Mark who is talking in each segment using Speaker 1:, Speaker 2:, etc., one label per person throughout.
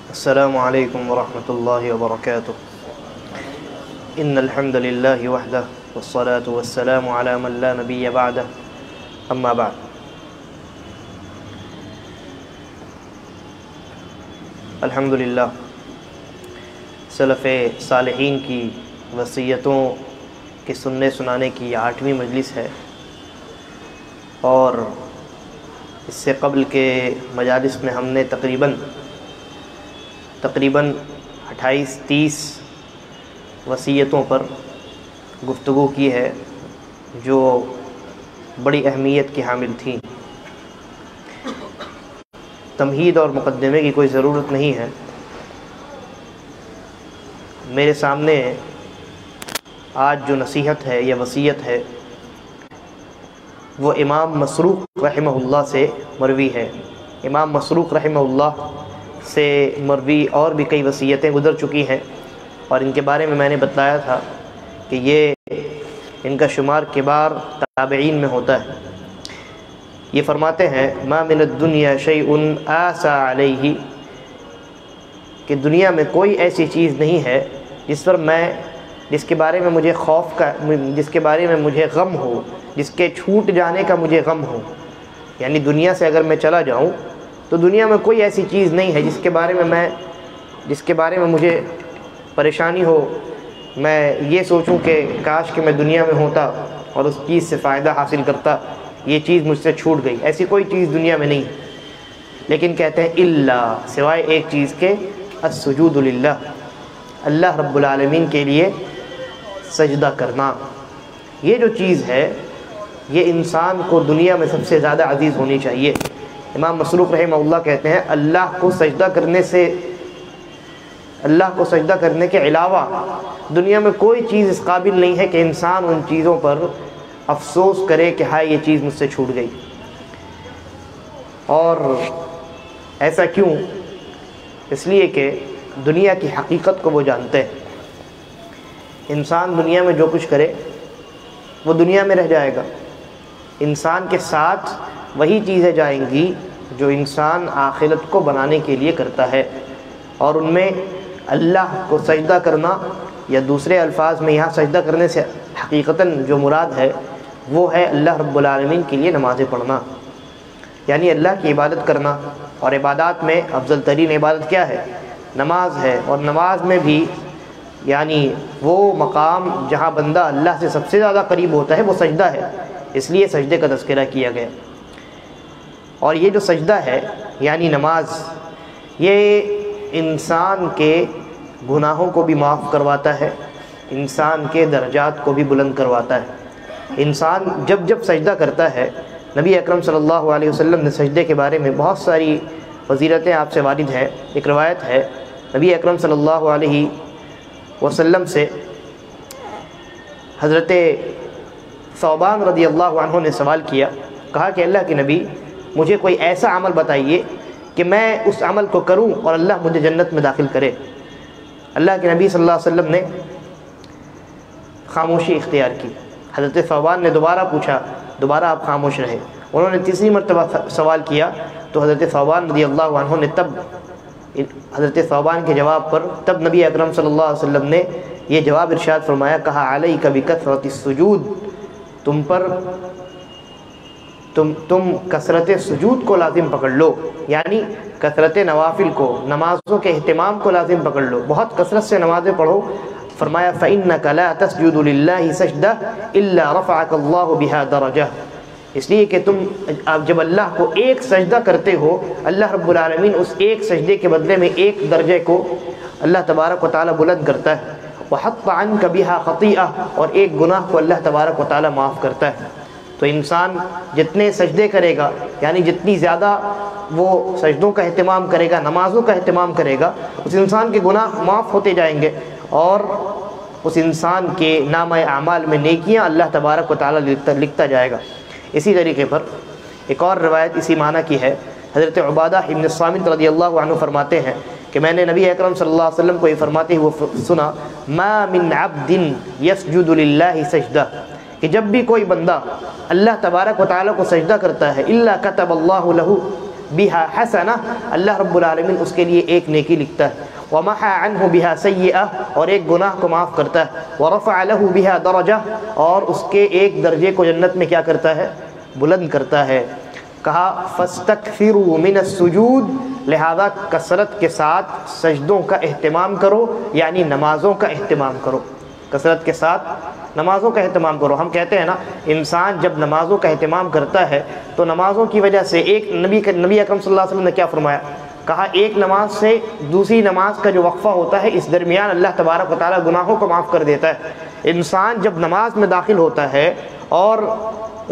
Speaker 1: السلام علیکم ورحمۃ اللہ وبرکاتہ۔ ان الحمد للہ وحدہ والصلاة والسلام علی من لا نبی بعدہ، اما بعد۔ الحمدللہ سلف صالحین کی وصیتوں کے سننے سنانے کی 8ویں مجلس ہے، اور اس سے قبل کے مجالس میں ہم نے تقریباً 28-30 وصیتوں پر گفتگو کی ہے جو بڑی اہمیت کی حامل تھیں۔ تمہید اور مقدمے کی کوئی ضرورت نہیں ہے۔ میرے سامنے آج جو نصیحت ہے یا وصیت ہے وہ امام مسروق رحمہ اللہ سے مروی ہے۔ امام مسروق رحمہ اللہ سے مروی اور بھی کئی وصیتیں گزر چکی ہیں، اور ان کے بارے میں نے بتایا تھا کہ یہ ان کا شمار کبار تابعین میں ہوتا ہے۔ یہ فرماتے ہیں ما من الدنیا شیء آسى علیہ، کہ دنیا میں کوئی ایسی چیز نہیں ہے جس کے بارے میں مجھے جس کے بارے میں مجھے غم ہو، جس کے چھوٹ جانے کا مجھے غم ہو۔ یعنی دنیا سے اگر میں چلا جاؤں تو دنیا میں کوئی ایسی چیز نہیں ہے جس کے بارے میں مجھے پریشانی ہو، میں یہ سوچوں کہ کاش کہ میں دنیا میں ہوتا اور اس چیز سے فائدہ حاصل کرتا، یہ چیز مجھ سے چھوٹ گئی۔ ایسی کوئی چیز دنیا میں نہیں ہے، لیکن کہتے ہیں الا، سوائے ایک چیز کے، السجود للہ، اللہ رب العالمین کے لیے سجدہ کرنا۔ یہ جو چیز ہے یہ انسان کو دنیا میں سب سے زیادہ عزیز ہونی چاہیے۔ امام مسروق رحمہ اللہ کہتے ہیں اللہ کو سجدہ کرنے کے علاوہ دنیا میں کوئی چیز اس قابل نہیں ہے کہ انسان ان چیزوں پر افسوس کرے کہ ہائے یہ چیز مجھ سے چھوٹ گئی۔ اور ایسا کیوں؟ اس لیے کہ دنیا کی حقیقت کو وہ جانتے ہیں۔ انسان دنیا میں جو کچھ کرے وہ دنیا میں رہ جائے گا، انسان کے ساتھ وہی چیزیں جائیں گی جو انسان آخرت کو بنانے کے لیے کرتا ہے، اور ان میں اللہ کو سجدہ کرنا، یا دوسرے الفاظ میں یہاں سجدہ کرنے سے حقیقتاً جو مراد ہے وہ ہے اللہ رب العالمین کے لیے نمازیں پڑھنا، یعنی اللہ کی عبادت کرنا۔ اور عبادات میں افضل ترین عبادت کیا ہے؟ نماز ہے، اور نماز میں بھی یعنی وہ مقام جہاں بندہ اللہ سے سب سے زیادہ قریب ہوتا ہے وہ سجدہ ہے، اس لیے سجدے کا تذکرہ کیا گیا۔ اور یہ جو سجدہ ہے یعنی نماز، یہ انسان کے گناہوں کو بھی معاف کرواتا ہے، انسان کے درجات کو بھی بلند کرواتا ہے۔ انسان جب سجدہ کرتا ہے، نبی اکرم صلی اللہ علیہ وسلم نے سجدے کے بارے میں بہت ساری فضیلتیں آپ سے وارد ہیں۔ ایک روایت ہے نبی اکرم صلی اللہ علیہ وسلم سے حضرت ثوبان رضی اللہ عنہ نے سوال کیا، کہا کہ اللہ کے نبی مجھے کوئی ایسا عمل بتائیے کہ میں اس عمل کو کروں اور اللہ مجھے جنت میں داخل کرے۔ اللہ کے نبی صلی اللہ علیہ وسلم نے خاموشی اختیار کی۔ حضرت ثوبان نے دوبارہ پوچھا، دوبارہ آپ خاموش رہے۔ انہوں نے تیسری مرتبہ سوال کیا تو حضرت ثوبان رضی اللہ عنہ نے حضرت ثوبان کے جواب پر تب نبی اکرم صلی اللہ علیہ وسلم نے یہ جواب ارشاد فرمایا، کہا علیک بکثرۃ السجود، تم کثرت سجود کو لازم پکڑ لو، یعنی کثرت نوافل کو، نمازوں کے اہتمام کو لازم پکڑ لو، بہت کثرت سے نمازیں پڑھو۔ فرمایا فإنک لا تسجد للہ سجدہ الا رفعک اللہ بہا درجہ، اس لیے کہ تم جب اللہ کو ایک سجدہ کرتے ہو، اللہ رب العالمین اس ایک سجدے کے بدلے میں ایک درجے کو اللہ تبارک و تعالی بلند کرتا ہے۔ وحط عنک بہا خطیئہ، اور ایک گناہ کو اللہ تبارک و تعالی معاف کرتا ہے۔ تو انسان جتنے سجدے کرے گا، یعنی جتنی زیادہ وہ سجدوں کا اہتمام کرے گا، نمازوں کا اہتمام کرے گا، اس انسان کے گناہ معاف ہوتے جائیں گے، اور اس انسان کے نامہ اعمال میں نیکیاں اللہ تبارک و تعالی لکھتا جائے گا۔ اسی طریقے پر ایک اور روایت اسی معنی کی ہے۔ حضرت عبادہ ابن الصامت رضی اللہ عنہ فرماتے ہیں کہ میں نے نبی اکرم صلی اللہ علیہ وسلم کو یہ فرماتے ہوئے سنا، ما من عبد یسجد للہ سجدہ، کہ جب بھی کوئی بندہ اللہ تبارک و تعالیٰ کو سجدہ کرتا ہے، الا کتب اللہ لہ بہا حسنہ، اللہ رب العالمین اس کے لیے ایک نیکی لکھتا ہے، ومحا عنہ بہا سیئہ، اور ایک گناہ کو معاف کرتا ہے، ورفع لہ بہا درجہ، اور اس کے ایک درجے کو جنت میں کیا کرتا ہے؟ بلند کرتا ہے۔ کہا فاستکثروا من السجود، لہذا کثرت کے ساتھ سجدوں کا اہتمام کرو، یعنی نمازوں کا اہتمام کرو، کثرت کے ساتھ نمازوں کا اہتمام کرو۔ ہم کہتے ہیں نا، انسان جب نمازوں کا اہتمام کرتا ہے تو نمازوں کی وجہ سے ایک نبی اکرم صلی اللہ علیہ وسلم نے کیا فرمایا؟ کہا ایک نماز سے دوسری نماز کا جو وقفہ ہوتا ہے، اس درمیان اللہ تبارک و تعالیٰ گناہوں کو معاف کر دیتا ہے۔ انسان جب نماز میں داخل ہوتا ہے اور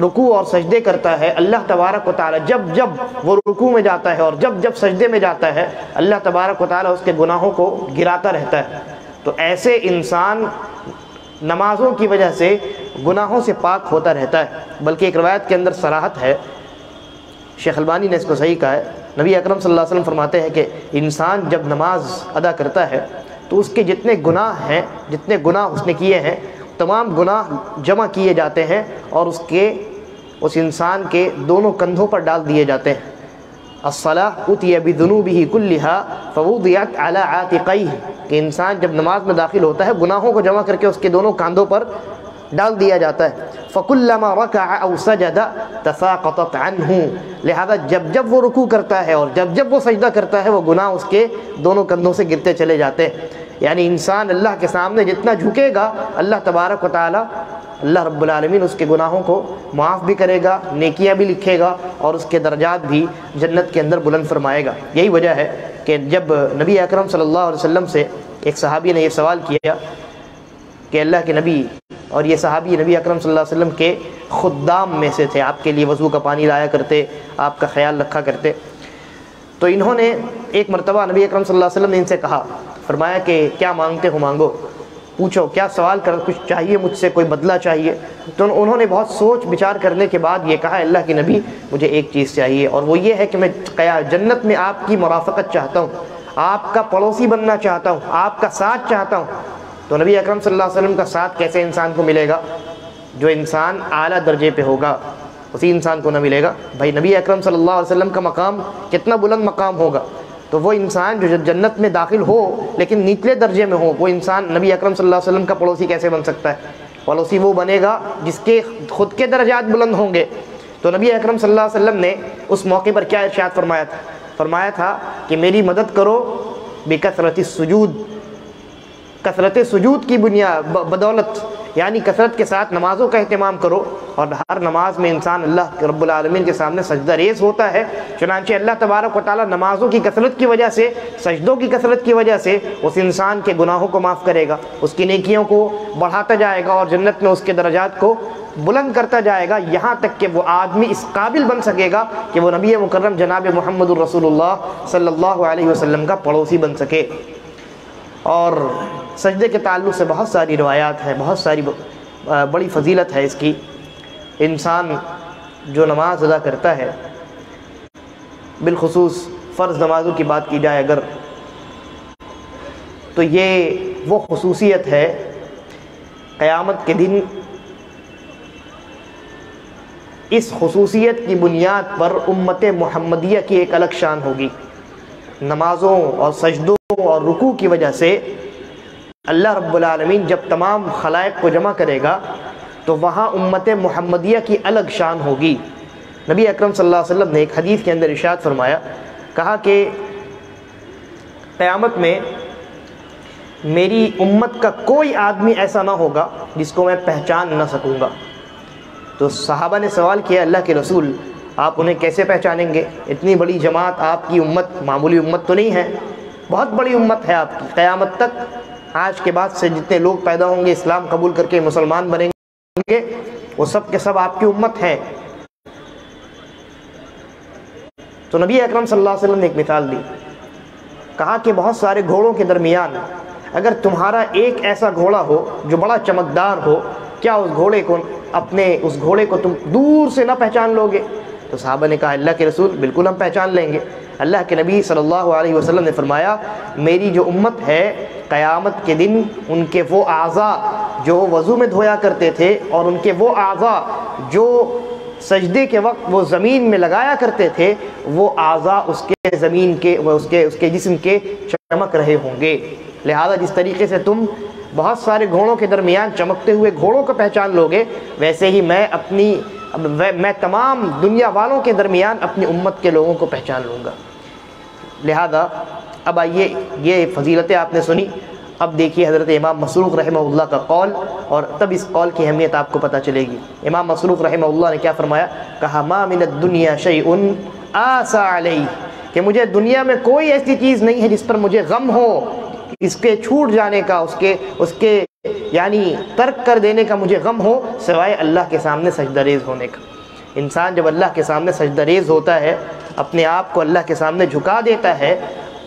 Speaker 1: رکوع اور سجدے کرتا ہے، اللہ تبارک و تعالیٰ جب وہ رکوع میں جاتا ہے اور جب سجدے میں جاتا ہے، اللہ تبارک و تعالیٰ اس کے گناہوں کو گراتا رہتا ہے۔ تو ایسے انسان نمازوں کی وجہ سے گناہوں سے پاک ہوتا رہتا ہے۔ بلکہ ایک روایت کے اندر صراحت ہے، شیخ البانی نے اس کو صحیح کہا ہے، نبی اکرم صلی اللہ علیہ وسلم فرماتے ہیں کہ انسان جب نماز ادا کرتا ہے تو اس کے جتنے گناہ ہیں، جتنے گناہ اس نے کیے ہیں، تمام گناہ جمع کیے جاتے ہیں اور اس انسان کے دونوں کندھوں پر ڈال دیے جاتے ہیں۔ الصلاۃ اتی بذنوبہ کلھا فوضعت علی عاتقیہ، کہ انسان جب نماز میں داخل ہوتا ہے گناہوں کو جمع کر کے اس کے دونوں کاندھوں پر ڈال دیا جاتا ہے۔ فکلما رکع او سجد تساقطت عنہ، لہذا جب وہ رکوع کرتا ہے اور جب وہ سجدہ کرتا ہے، وہ گناہ اس کے دونوں کندھوں سے گرتے چلے جاتے ہیں۔ یعنی انسان اللہ کے سامنے جتنا جھکے گا، اللہ تبارک و تعالیٰ، اللہ رب العالمین اس کے گناہوں کو معاف بھی کرے گا، نیکیاں بھی لکھے گا اور اس کے درجات بھی جنت کے اندر بلند فرمائے گا۔ یہی وجہ ہے کہ جب نبی اکرم صلی اللہ علیہ وسلم سے ایک صحابی نے یہ سوال کیا کہ اللہ کے نبی، اور یہ صحابی نبی اکرم صلی اللہ علیہ وسلم کے خدام میں سے تھے، آپ کے لیے وضو کا پانی لایا کرتے، آپ کا خیال رکھا کرتے، تو انہوں نے ایک مرتبہ نبی اکرم صلی اللہ علیہ وسلم نے ان سے کہا، فرمایا کہ کیا مانگتے ہو مانگو، پوچھو کیا سوال کر، کچھ چاہیے مجھ سے، کوئی بدلہ چاہیے؟ تو انہوں نے بہت سوچ بچار کرنے کے بعد یہ کہا، اللہ کے نبی مجھے ایک چیز چاہیے، اور وہ یہ ہے کہ میں جنت میں آپ کی مرافقت چاہتا ہوں، آپ کا پڑوسی بننا چاہتا ہوں، آپ کا ساتھ چاہتا ہوں۔ تو نبی اکرم صلی اللہ علیہ وسلم کا ساتھ کیسے انسان کو ملے گا؟ جو انسان اعلیٰ درجے پہ ہوگا اسی انسان کو نہ ملے گا۔ بھائی نبی اکرم صلی اللہ علیہ وسلم کا مقام کتنا بلند مقام ہوگا، تو وہ انسان جو جنت میں داخل ہو لیکن نچلے درجے میں ہو، وہ انسان نبی اکرم صلی اللہ علیہ وسلم کا پڑوسی کیسے بن سکتا ہے؟ پڑوسی وہ بنے گا جس کے خود کے درجات بلند ہوں گے۔ تو نبی اکرم صلی اللہ علیہ وسلم نے اس موقع پر کیا ارشاد فرمایا تھا کہ میری مدد کرو بکثرت السجود، کثرت سجود کی بدولت، یعنی کثرت کے ساتھ نمازوں کا اہتمام کرو، اور ہر نماز میں انسان اللہ رب العالمین کے سامنے سجدہ ریز ہوتا ہے۔ چنانچہ اللہ تبارک و تعالیٰ نمازوں کی کثرت کی وجہ سے، سجدوں کی کثرت کی وجہ سے اس انسان کے گناہوں کو معاف کرے گا، اس کی نیکیوں کو بڑھاتا جائے گا اور جنت میں اس کے درجات کو بلند کرتا جائے گا، یہاں تک کہ وہ آدمی اس قابل بن سکے گا کہ وہ نبی مکرم جناب محمد الرسول اللہ صلی اللہ علیہ وسلم کا پڑوسی بن سکے۔ اور سجدے کے تعلق سے بہت ساری روایات ہیں، بہت ساری بڑی فضیلت ہے اس کی۔ انسان جو نماز ادا کرتا ہے، بالخصوص فرض نمازوں کی بات کی جائے اگر، تو یہ وہ خصوصیت ہے قیامت کے دن اس خصوصیت کی بنیاد پر امت محمدیہ کی ایک الگ شان ہوگی۔ نمازوں اور سجدوں اور رکوع کی وجہ سے اللہ رب العالمین جب تمام خلائق کو جمع کرے گا تو وہاں امت محمدیہ کی الگ شان ہوگی۔ نبی اکرم صلی اللہ علیہ وسلم نے ایک حدیث کے اندر ارشاد فرمایا، کہا کہ قیامت میں میری امت کا کوئی آدمی ایسا نہ ہوگا جس کو میں پہچان نہ سکوں گا۔ تو صحابہ نے سوال کیا، اللہ کے رسول آپ انہیں کیسے پہچانیں گے؟ اتنی بڑی جماعت، آپ کی امت معمولی امت تو نہیں ہے، بہت بڑی امت ہے آپ کی، قیامت تک آج کے بعد سے جتنے لوگ پیدا ہوں گے اسلام قبول کر کے مسلمان بنیں گے، وہ سب کے سب آپ کی امت ہیں۔ تو نبی اکرم صلی اللہ علیہ وسلم نے ایک مثال دی، کہا کہ بہت سارے گھوڑوں کے درمیان اگر تمہارا ایک ایسا گھوڑا ہو جو بڑا چمکدار ہو، کیا اس گھوڑے کو تم دور سے نہ پہچان لو گے؟ تو صحابہ نے کہا اللہ کے رسول بالکل ہم پہچان لیں گے۔ اللہ کے نبی صلی اللہ علیہ وسلم نے فرمایا، میری جو امت ہے قیامت کے دن ان کے وہ اعضاء جو وضو میں دھویا کرتے تھے اور ان کے وہ اعضاء جو سجدے کے وقت وہ زمین میں لگایا کرتے تھے وہ اعضاء اس کے زمین کے اس کے جسم کے چمک رہے ہوں گے۔ لہذا جس طریقے سے تم بہت سارے گھوڑوں کے درمیان چمکتے ہوئے گھوڑوں کو پہچان لوگے، ویسے ہی میں تمام دنیا والوں کے درمیان اپنی امت کے لوگوں کو پہچان لوں گا۔ لہذا اب آئیے، یہ فضیلتیں آپ نے سنی، اب دیکھیے حضرت امام مسروق رحمہ اللہ کا قول، اور تب اس قول کی اہمیت آپ کو پتہ چلے گی۔ امام مسروق رحمہ اللہ نے کیا فرمایا؟ کہا ما من الدنیا شیء آسا علی، کہ مجھے دنیا میں کوئی ایسی چیز نہیں ہے جس پر مجھے غم ہو، اس کے چھوٹ جانے کا، اس کے یعنی ترک کر دینے کا مجھے غم ہو، سوائے اللہ کے سامنے سجدہ ریز ہونے کا۔ انسان جب اللہ کے سامنے سجدہ ریز ہوتا ہے، اپنے آپ کو اللہ کے سامنے جھکا دیتا ہے،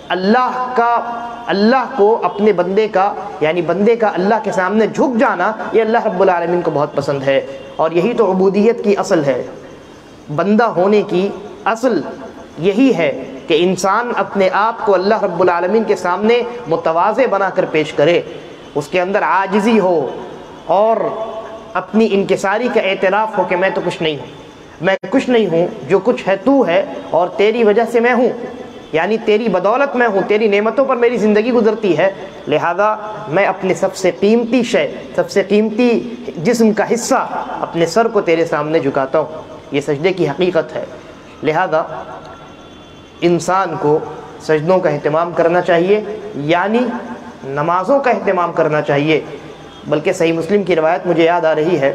Speaker 1: اللہ کو اپنے بندے کا یعنی بندے کا اللہ کے سامنے جھک جانا، یہ اللہ رب العالمین کو بہت پسند ہے، اور یہی تو عبودیت کی اصل ہے۔ بندہ ہونے کی اصل یہی ہے کہ انسان اپنے آپ کو اللہ رب العالمین کے سامنے متواضع بنا کر پیش کرے، اس کے اندر عاجزی ہو اور اپنی انکساری کا اعتراف ہو کہ میں تو کچھ نہیں ہوں، میں کچھ نہیں ہوں، جو کچھ ہے تو ہے، اور تیری وجہ سے میں ہوں، یعنی تیری بدولت میں ہوں، تیری نعمتوں پر میری زندگی گزرتی ہے، لہذا میں اپنے سب سے قیمتی شے، سب سے قیمتی جسم کا حصہ اپنے سر کو تیرے سامنے جھکاتا ہوں۔ یہ سجدے کی حقیقت ہے۔ لہذا انسان کو سجدوں کا اہتمام کرنا چاہیے، یعنی نمازوں کا اہتمام کرنا چاہیے۔ بلکہ صحیح مسلم کی روایت مجھے یاد آ رہی ہے،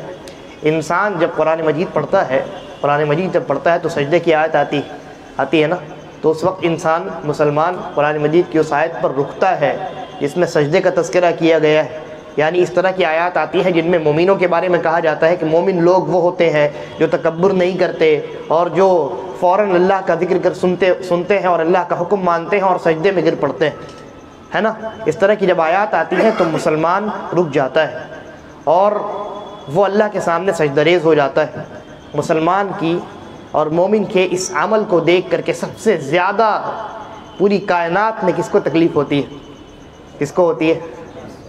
Speaker 1: انسان جب قرآن مجید پڑھتا ہے، قرآن مجید جب پڑھتا ہے تو سجدے کی آیت آتی ہے نا، تو اس وقت انسان مسلمان قرآن مجید کی اس آیت پر رکتا ہے جس میں سجدے کا تذکرہ کیا گیا ہے۔ یعنی اس طرح کی آیات آتی ہیں جن میں مومنوں کے بارے میں کہا جاتا ہے کہ مومن لوگ وہ ہوتے ہیں جو تکبر نہیں کرتے اور جو فوراً اللہ کا ذکر کر سنتے ہیں اور اللہ کا حکم مانتے ہیں اور سجدے میں گر پڑتے ہیں، ہے نا۔ اس طرح کی جب آیات آتی ہیں تو مسلمان رک جاتا ہے اور وہ اللہ کے سامنے سجدہ ریز ہو جاتا ہے۔ مسلمان کی اور مومن کے اس عمل کو دیکھ کر کے سب سے زیادہ پوری کائنات میں کس کو تکلیف ہوتی ہے؟ کس کو ہوتی ہے؟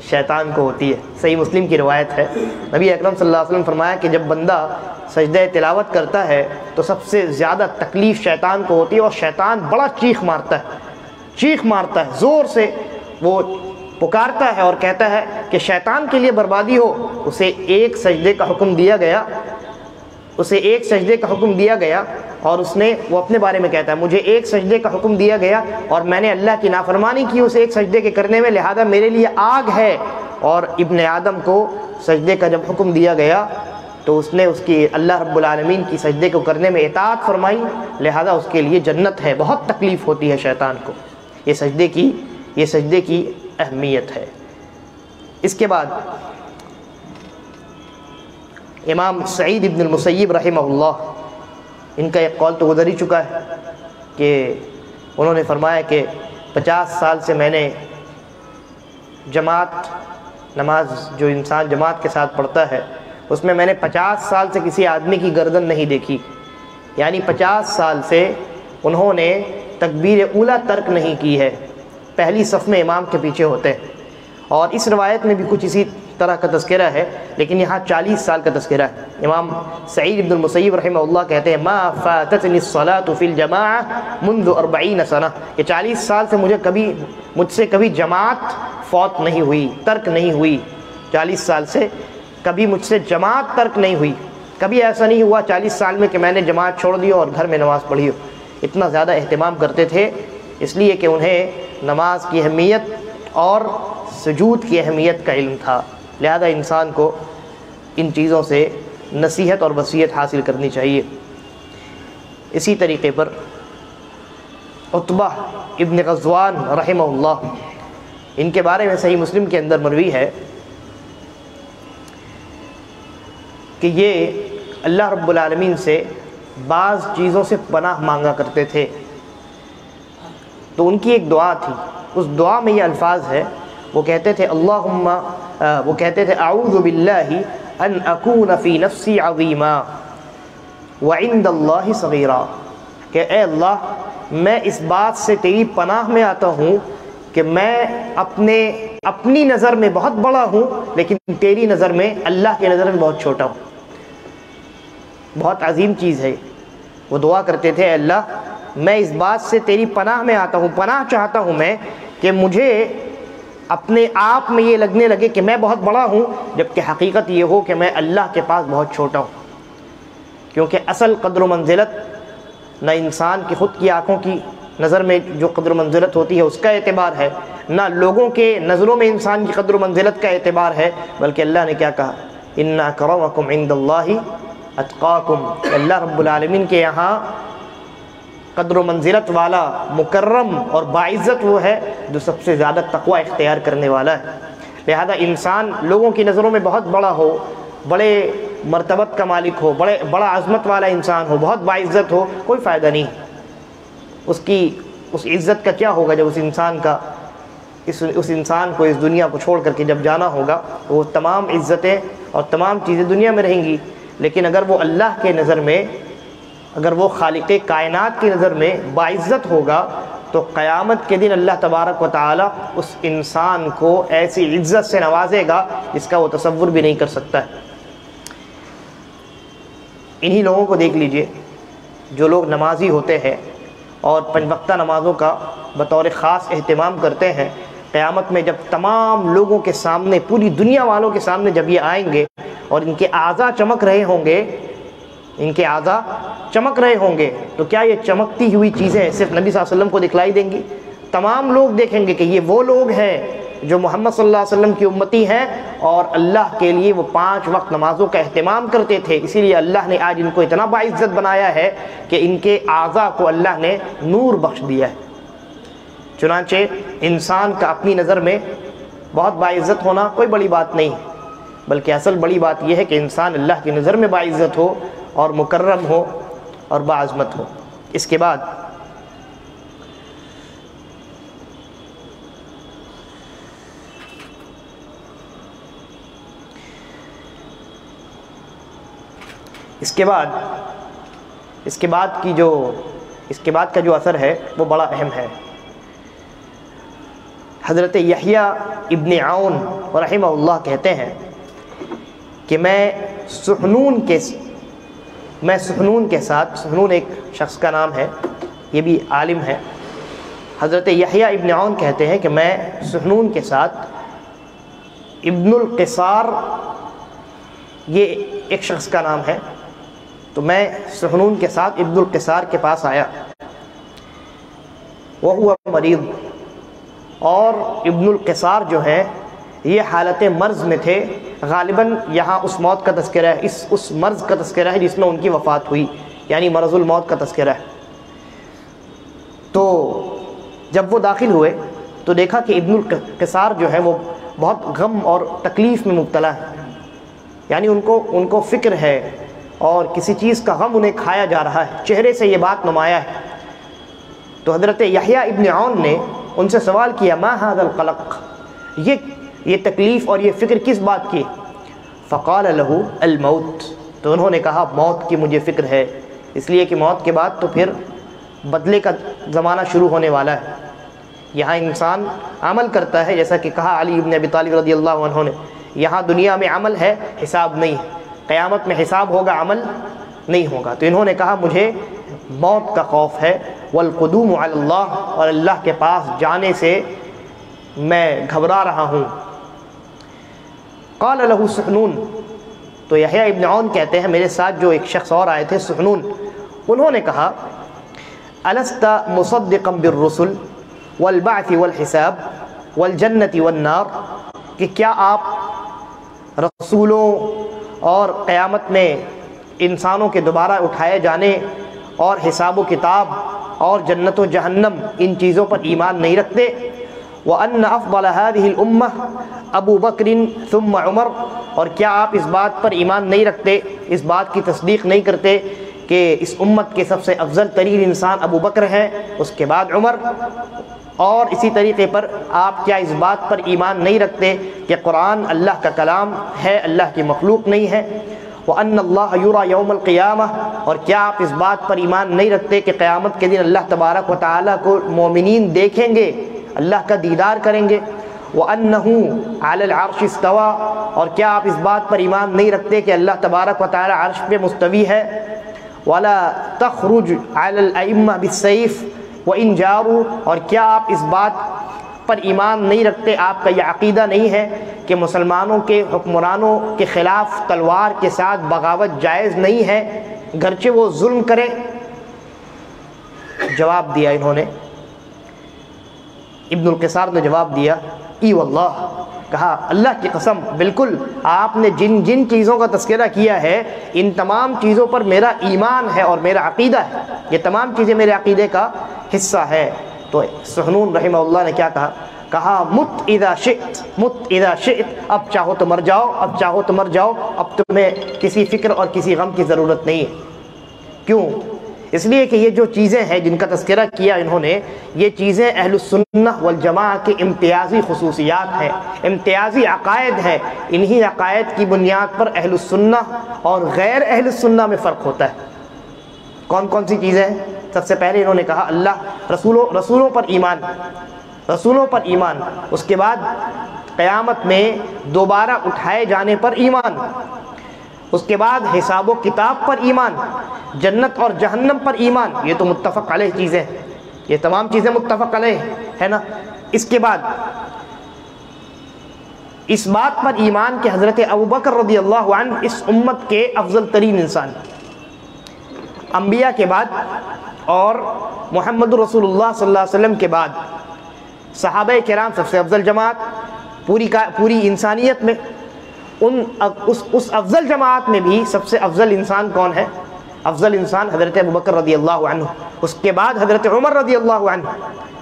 Speaker 1: شیطان کو ہوتی ہے۔ صحیح مسلم کی روایت ہے، نبی اکرم صلی اللہ علیہ وسلم فرمایا کہ جب بندہ سجدہ تلاوت کرتا ہے تو سب سے زیادہ تکلیف شیطان کو ہوتی ہے، اور شیطان بڑا چیخ مارتا ہے زور سے، وہ پکارتا ہے اور کہتا ہے کہ شیطان کے لیے بربادی ہو۔ اسے ایک سجدے کا حکم دیا گیا اور وہ اپنے بارے میں کہتا ہے مجھے ایک سجدے کا حکم دیا گیا اور میں نے اللہ کی نافرمانی کی اس ایک سجدے کے کرنے میں، لہذا میرے لیے آگ ہے۔ اور ابن آدم کو سجدے کا جب حکم دیا گیا تو اس نے اس کی اللہ رب العالمین کی سجدے کو کرنے میں اطاعت فرمائی، لہذا اس کے لیے جنت ہے۔ بہت تکلیف ہوتی ہے شیطان کو۔ یہ سجدے کی اہمیت ہے۔ اس کے بعد امام سعید ابن المسیب رحمہ اللہ، ان کا ایک قول تو گزر ہی چکا ہے کہ انہوں نے فرمایا کہ 50 سال سے میں نے نماز جو انسان جماعت کے ساتھ پڑھتا ہے اس میں نے 50 سال سے کسی آدمی کی گردن نہیں دیکھی، یعنی 50 سال سے انہوں نے تکبیر اولیٰ ترک نہیں کی ہے، پہلی صف میں امام کے پیچھے ہوتے ہیں۔ اور اس روایت میں بھی کچھ اسی طرح کا تذکرہ ہے، لیکن یہاں 40 سال کا تذکرہ ہے۔ امام سعید ابن المسیب رحمہ اللہ کہتے ہیں ما فاتتنی الصلاۃ فی الجماعہ منذ 40 سنہ، کہ 40 سال سے مجھ سے کبھی جماعت فوت نہیں ہوئی، ترک نہیں ہوئی۔ 40 سال سے کبھی مجھ سے جماعت ترک نہیں ہوئی، کبھی ایسا نہیں ہوا 40 سال میں کہ میں نے جماعت چھوڑ دی اور گھر میں نماز پڑھی ہو۔ اتنا زیادہ اہتمام کرتے تھے، اس لیے کہ انہیں نماز کی اہمیت اور سجود کی اہمیت کا علم تھا۔ لہذا انسان کو ان چیزوں سے نصیحت اور وصیت حاصل کرنی چاہیے۔ اسی طریقے پر عتبہ ابن غزوان رحمہ اللہ، ان کے بارے میں صحیح مسلم کے اندر مروی ہے کہ یہ اللہ رب العالمین سے بعض چیزوں سے پناہ مانگا کرتے تھے، تو ان کی ایک دعا تھی، اس دعا میں یہ الفاظ ہے، وہ کہتے تھے اعوذ باللہ ان اکون فی نفسی عظیما وعند اللہ صغیرا، کہ اے اللہ میں اس بات سے تیری پناہ میں آتا ہوں کہ میں اپنی نظر میں بہت بڑا ہوں لیکن تیری نظر میں، اللہ کی نظر میں بہت چھوٹا ہوں۔ بہت عظیم چیز ہے۔ وہ دعا کرتے تھے، اے اللہ میں اس بات سے تیری پناہ میں آتا ہوں، پناہ چاہتا ہوں میں کہ مجھے اپنے آپ میں یہ لگنے لگے کہ میں بہت بڑا ہوں، جبکہ حقیقت یہ ہو کہ میں اللہ کے پاس بہت چھوٹا ہوں۔ کیونکہ اصل قدر و منزلت نہ انسان کی خود کی آنکھوں کی نظر میں جو قدر و منزلت ہوتی ہے اس کا اعتبار ہے، نہ لوگوں کے نظروں میں انسان کی قدر و منزلت کا اعتبار ہے، بلکہ اللہ نے کیا کہا، ان اکرمکم عند اللہ اتقاکم۔ اللہ رب العالمین کے یہاں قدر و منزلت والا، مکرم اور باعزت وہ ہے جو سب سے زیادہ تقوی اختیار کرنے والا ہے۔ لہذا انسان لوگوں کی نظروں میں بہت بڑا ہو، بڑے مرتبت کا مالک ہو، بڑا عظمت والا انسان ہو، بہت باعزت ہو، کوئی فائدہ نہیں۔ اس عزت کا کیا ہوگا جب اس انسان کو اس دنیا کو چھوڑ کر کے جب جانا ہوگا، تو وہ تمام عزتیں اور تمام چیزیں دنیا میں رہیں گی، لیکن اگر وہ اللہ کے نظر میں، اگر وہ خالق کائنات کی نظر میں باعزت ہوگا، تو قیامت کے دن اللہ تبارک و تعالی اس انسان کو ایسی عزت سے نوازے گا جس کا وہ تصور بھی نہیں کر سکتا ہے۔ انہی لوگوں کو دیکھ لیجئے جو لوگ نمازی ہوتے ہیں اور 5 وقتہ نمازوں کا بطور خاص اہتمام کرتے ہیں، قیامت میں جب تمام لوگوں کے سامنے، پوری دنیا والوں کے سامنے جب یہ آئیں گے اور ان کے اعضاء چمک رہے ہوں گے، تو کیا یہ چمکتی ہوئی چیزیں صرف نبی صلی اللہ علیہ وسلم کو دکھلائی دیں گی؟ تمام لوگ دیکھیں گے کہ یہ وہ لوگ ہیں جو محمد صلی اللہ علیہ وسلم کی امتی ہیں اور اللہ کے لیے وہ 5 وقت نمازوں کا اہتمام کرتے تھے۔ اسی لیے اللہ نے آج ان کو اتنا باعزت بنایا ہے کہ ان کے اعضاء کو اللہ نے نور بخش دیا ہے۔ چنانچہ انسان کا اپنی نظر میں بہت باعزت ہونا کوئی بڑی بات نہیں، بلکہ اصل بڑی بات یہ ہے کہ انسان اللہ کی نظر میں باعزت ہو اور مکرم ہو اور باعظمت ہو۔ اس کے بعد کا جو اثر ہے وہ بڑا اہم ہے۔ حضرت یحییٰ ابن عون رحمہ اللہ کہتے ہیں کہ میں سحنون کے ساتھ، سحنون ایک شخص کا نام ہے، یہ بھی عالم ہے۔ حضرت یحییٰ ابن عون کہتے ہیں کہ میں سحنون کے ساتھ ابن القصار، یہ ایک شخص کا نام ہے، تو میں سحنون کے ساتھ ابن القصار کے پاس آیا، وہ مریض، اور ابن القصار جو ہے یہ حالت مرض میں تھے۔ غالباً یہاں اس موت کا تذکرہ ہے، اس مرض کا تذکرہ ہے جس میں ان کی وفات ہوئی، یعنی مرض الموت کا تذکرہ ہے۔ تو جب وہ داخل ہوئے تو دیکھا کہ ابن القصار جو ہے وہ بہت غم اور تکلیف میں مبتلا ہے، یعنی ان کو فکر ہے اور کسی چیز کا غم انہیں کھایا جا رہا ہے، چہرے سے یہ بات نمایاں ہے۔ تو حضرت یحییٰ ابن عون نے ان سے سوال کیا، ما هذا القلق، یہ تکلیف اور یہ فکر کس بات کی؟ فقال له الموت، تو انہوں نے کہا موت کی مجھے فکر ہے، اس لیے کہ موت کے بعد تو پھر بدلے کا زمانہ شروع ہونے والا ہے۔ یہاں انسان عمل کرتا ہے، جیسا کہ کہا علی بن ابی طالب رضی اللہ عنہ نے، یہاں دنیا میں عمل ہے، حساب نہیں ہے، قیامت میں حساب ہوگا، عمل نہیں ہوگا۔ تو انہوں نے کہا مجھے موت کا خوف ہے، والقدوم علی اللہ، اور اللہ کے پاس جانے سے میں گھبرا رہا ہوں۔ قال له سحنون، تو یحییٰ ابن عون کہتے ہیں میرے ساتھ جو ایک شخص اور آئے تھے سحنون، انہوں نے کہا الست مصدقا بالرسل والبعث والحساب والجنة والنار، کہ کیا آپ رسولوں اور قیامت میں انسانوں کے دوبارہ اٹھائے جانے اور حساب و کتاب اور جنت و جہنم ان چیزوں پر ایمان نہیں رکھتے؟ وَأَنَّ أَفْضَلَ هَذِهِ الْأُمَّةِ أَبُو بَكْرٍ ثُمَّ عُمَرٍ، اور کیا آپ اس بات پر ایمان نہیں رکھتے، اس بات کی تصدیق نہیں کرتے کہ اس امت کے سب سے افضل ترین انسان ابو بکر ہیں، اس کے بعد عمر؟ اور اسی طریقے پر آپ کیا اس بات پر ایمان نہیں رکھتے کہ قرآن اللہ کا کلام ہے، اللہ کی مخلوق نہیں ہے؟ وَأَنَّ اللَّهَ يُرَى يَوْمَ الْقِيَامَةِ، اور کیا آپ اس بات پر ایمان نہیں رکھتے کہ قیامت کے دن اللہ تبارک و تعالیٰ کو مومنین دیکھیں گے، اللہ کا دیدار کریں گے؟ وَأَنَّهُ عَلَى الْعَرْشِ اسْتَوَى، اور کیا آپ اس بات پر ایمان نہیں رکھتے کہ اللہ تبارک و تعالی عرش پہ مستوی ہے؟ وَلَا تَخْرُجْ عَلَى الْأَئِمَّةِ بِالسَّيْفِ وَإِنْ جَارُوا، اور کیا آپ اس بات پر ایمان نہیں رکھتے، آپ کا یہ عقیدہ نہیں ہے کہ مسلمانوں کے حکمرانوں کے خلاف تلوار کے ساتھ بغاوت جائز نہیں ہے گرچہ وہ ظلم کریں؟ جواب دیا انہوں نے، ابن القصار نے جواب دیا، ای واللہ، کہا اللہ کی قسم بالکل، آپ نے جن جن چیزوں کا تذکرہ کیا ہے ان تمام چیزوں پر میرا ایمان ہے اور میرا عقیدہ ہے، یہ تمام چیزیں میرے عقیدے کا حصہ ہے۔ تو سحنون رحمہ اللہ نے کیا کہا مت اذا شئت، مت اذا شئت، اب چاہو تو مر جاؤ، اب چاہو تو مر جاؤ، اب تمہیں کسی فکر اور کسی غم کی ضرورت نہیں ہے۔ کیوں؟ اس لیے کہ یہ جو چیزیں ہیں جن کا تذکرہ کیا انہوں نے، یہ چیزیں اہل السنہ والجماعہ کی امتیازی خصوصیات ہیں، امتیازی عقائد ہیں۔ انہی عقائد کی بنیاد پر اہل السنہ اور غیر اہل السنہ میں فرق ہوتا ہے۔ کون کون سی چیزیں ہیں؟ سب سے پہلے انہوں نے کہا اللہ رسولوں پر ایمان، رسولوں پر ایمان، اس کے بعد قیامت میں دوبارہ اٹھائے جانے پر ایمان، اس کے بعد حساب و کتاب پر ایمان، جنت اور جہنم پر ایمان، یہ تو متفق علیہ چیزیں، یہ تمام چیزیں متفق علیہ ہے نا۔ اس کے بعد اس بات پر ایمان کہ حضرت ابوبکر رضی اللہ عنہ اس امت کے افضل ترین انسان، انبیاء کے بعد اور محمد رسول اللہ صلی اللہ علیہ وسلم کے بعد صحابہ کرام سب سے افضل جماعت پوری انسانیت میں، اس افضل جماعت میں بھی سب سے افضل انسان کون ہے؟ افضل انسان حضرت ابوبکر رضی اللہ عنہ، اس کے بعد حضرت عمر رضی اللہ عنہ۔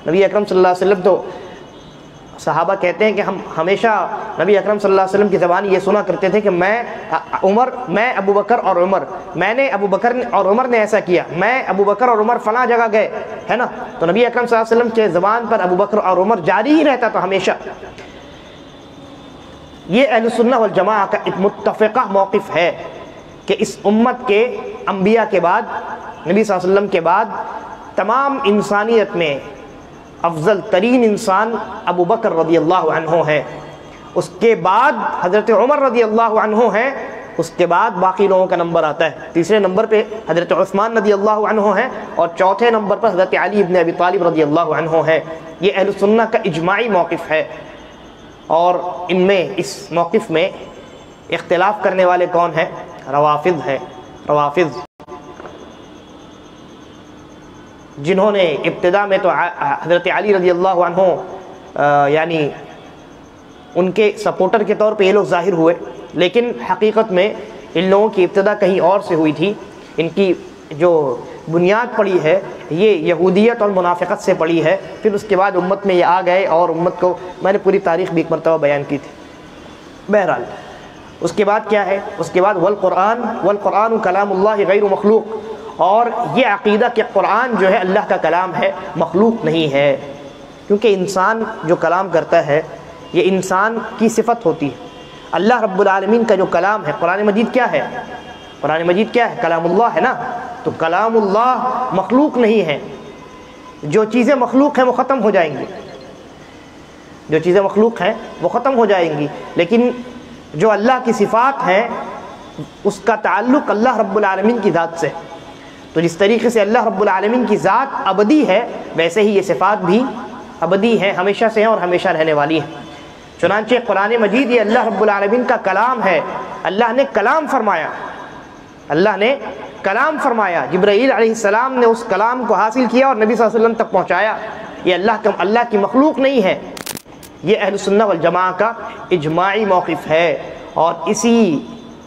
Speaker 1: نبی اکرم صلی اللہ علیہ وسلم تو صحابہ کہتے ہیں کہ ہم ہمیشہ نبی اکرم صلی اللہ علیہ وسلم کی زبانی یہ سنا کرتے تھے کہ میں ابوبکر اور عمر، میں نے ابوبکر اور عمر نے ایسا کیا، میں ابوبکر اور عمر فلاں جگہ گئے، ہے نا۔ تو نبی اکرم صلی اللہ علیہ وسلم کے زبان پر ابوبکر اور عمر جاری ہی رہتا تو ہمیشہ۔ یہ اہل سنہ والجماعہ کا ایک متفقہ موقف ہے کہ اس امت کے انبیاء کے بعد، نبی صلی اللہ علیہ وسلم کے بعد تمام انسانیت میں افضل ترین انسان ابوبکر رضی اللہ عنہ ہے، اس کے بعد حضرت عمر رضی اللہ عنہ ہے، اس کے بعد باقی لوگوں کا نمبر آتا ہے۔ تیسرے نمبر پہ حضرت عثمان رضی اللہ عنہ ہے اور چوتھے نمبر پر حضرت علی ابن ابی طالب رضی اللہ عنہ ہے۔ یہ اہل سنہ کا اجماعی موقف ہے، اور ان میں اس موقف میں اختلاف کرنے والے کون ہیں؟ روافض ہیں، روافض، جنہوں نے ابتدا میں تو حضرت علی رضی اللہ عنہ یعنی ان کے سپورٹر کے طور پہ یہ لوگ ظاہر ہوئے، لیکن حقیقت میں ان لوگوں کی ابتدا کہیں اور سے ہوئی تھی۔ ان کی جو بنیاد پڑی ہے یہ یہودیت اور منافقت سے پڑی ہے، پھر اس کے بعد امت میں یہ آ گئے اور امت کو میں نے پوری تاریخ بھی ایک مرتبہ بیان کی تھی۔ بہرحال اس کے بعد کیا ہے؟ اس کے بعد والقرآن کلام اللہ غیر مخلوق، اور یہ عقیدہ کہ قرآن جو ہے اللہ کا کلام ہے، مخلوق نہیں ہے، کیونکہ انسان جو کلام کرتا ہے یہ انسان کی صفت ہوتی ہے۔ اللہ رب العالمین کا جو کلام ہے، قرآن مجید کیا ہے؟ قرآن مجید کیا ہے؟ کلام اللہ ہے نا، تو کلام اللہ مخلوق نہیں ہے۔ جو چیزیں مخلوق ہیں وہ ختم ہو جائیں گی، جو چیزیں مخلوق ہیں وہ ختم ہو جائیں گی، لیکن جو اللہ کی صفات ہیں اس کا تعلق اللہ رب العالمین کی ذات سے۔ تو جس طریقے سے اللہ رب العالمین کی ذات ابدی ہے، ویسے ہی یہ صفات بھی ابدی ہیں، ہمیشہ سے ہیں اور ہمیشہ رہنے والی ہیں۔ چنانچہ قرآن مجید یہ اللہ رب العالمین کا کلام ہے، اللہ نے کلام فرمایا، اللہ نے کلام فرمایا، جبرائیل علیہ السلام نے اس کلام کو حاصل کیا اور نبی صلی اللہ علیہ وسلم تک پہنچایا۔ یہ اللہ کی مخلوق نہیں ہے۔ یہ اہل سنہ والجماعہ کا اجماعی موقف ہے، اور اسی